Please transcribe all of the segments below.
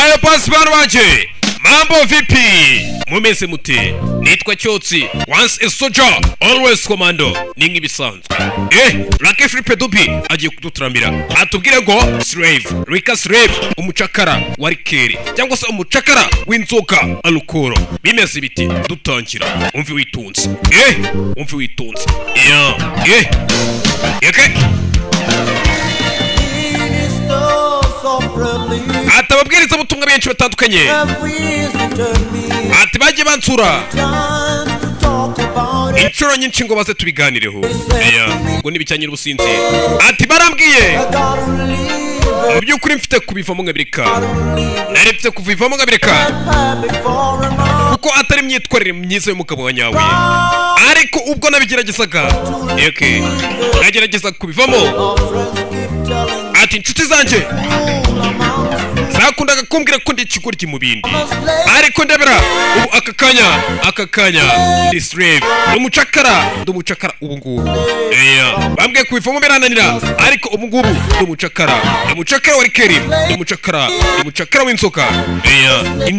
Ayo pasi bana banje. Mambo vipi? Mumeze mute? Nitwa Cyotsi. Once a soldier, always commando. Ningi bisanzwe. Lucky Philippe Dubi agiye kuduturamira. Atubwire ngo slave, Rika slave, umucakara wari keri. Cyangwa se umucakara w'inzoka alukoro. Bimeze biti dutangira. Umvi witunze. Umvi witunze. Okay. Atababwiriza butumwa benshi batandukanye. Ati bagiye bansura inshuro nyinshi ngo baze tubiganireho. Ngo nibicanyira ubusinzi. Ati barambwiye mu by'ukuri mfite kubivamo nkabireka. Nari mfite kubivamo nkabireka kuko atari imyitwarire myiza y'umugabo wa nyawe. Ariko ubwo nabigeragezaga nagerageza kubivamo. Ati inshuti zanjye zakundaga kumbwira ko ndi ikigoryi mu bindi, ariko ndabera ubu aka kanya ndi slave, ndi umucakara ubu ngubu. Bambwiye kubivamo birananira, ariko ubu ngubu ndi umucakara wa rikeri, ndi umucakara w'inzoka.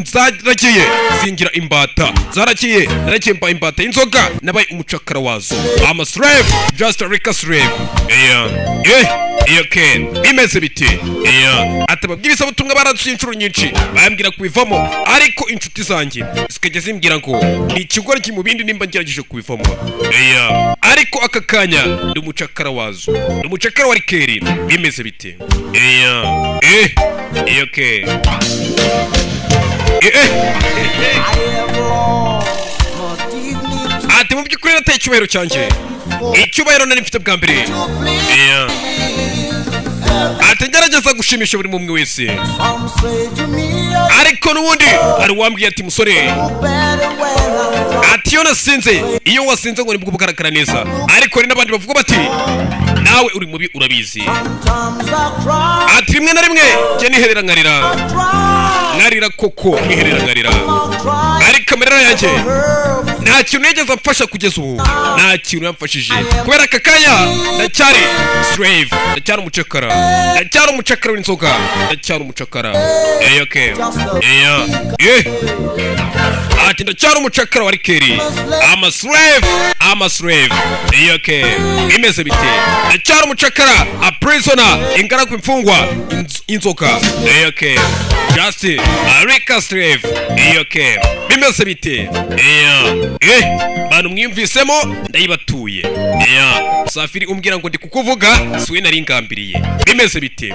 Zaragiye zingira imbata, naragiye mba imbata y'inzoga, nabaye umucakara wazo. I'm a slave, just a Rika slave. Bimeze biti. Atababwiriza butumwa baransuye inshuro nyinshi, bambwira kubivamo, ariko inshuti zanjye zikajya zimbwira ngo ni ikigoryi mu bindi nimba ngerageje kubivamo. Ariko aka kanya ndi umucakara wazo, ndi umucakara wa rikeri. Bimeze biti. Ati mu by'ukuri nateye icyubahiro cyanjye, icyubahiro nari mfite bwa mbere. Ati ngerageza gushimisha buri mumwe wese, ariko n'ubundi hari uwambwiye ati musore, ati iyo wasinze ngo nibwo bugaragara neza, ariko hari n'abandi bavuga bati nawe uri mubi urabizi. Ati rimwe na rimwe njye niherera nkarira koko, ariko amarira yanjye nta kintu yigeze amfasha kugeza ubu, nta kintu yamfashije, kubera aka kanya ndacyari slave, ndacyari umucakara w'inzoga, ndacyari umucakara. Ati ndacyari umucakara wa rikeri. I'm a slave. Imeze bite? Ndacyari umucakara, a prisoner, ingaragu imfungwa, inzoka. Just a Rika slave. Bimeze bite? Bantu mwimvisemo ndayibatuye. Safiri umbwira ngo ndi kukuvuga, siwe nari ngambiriye. Bimeze bite?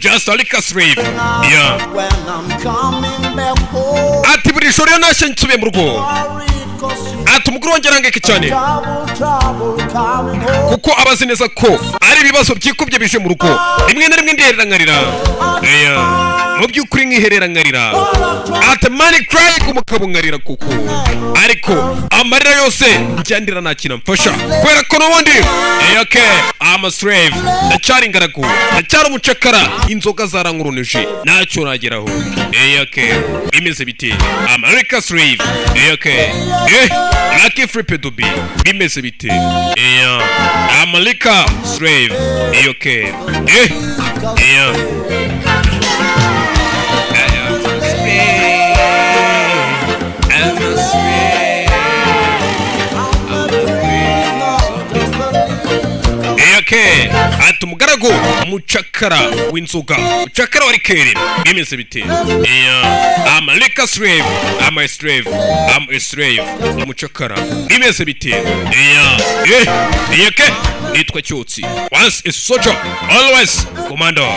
Just a Rika slave. Ati buri joro nashe nsubiye mu rugo, ati umugore wanjye arangayika cyane kuko abazi neza ko ari ibibazo byikubye bije mu rugo. Rimwe na rimwe ndiherera nkarira, mu by'ukuri nkiherera nkarira. Ati money cry kumukabo nkarira kuko, ariko amarira yose njyandira nta kintu amfasha, kubera ko n'ubundi I'm a slave, ndacyari ingaragu, ndacyari umucakara, inzoga zarankuruneje, ntacyo nageraho. Imeze bite? I'm a Rika slave. Lucky Philippe Dubi. Bimeze bite? I'm a Rika slave. Ati umugaragu, umucakara w'inzoga, umucakara wa rikeri. Bimeze bite? I'm a Rika slave. I'm a slave. Umucakara. Bimeze bite? Nitwa Cyotsi. Once a soldier, always commando.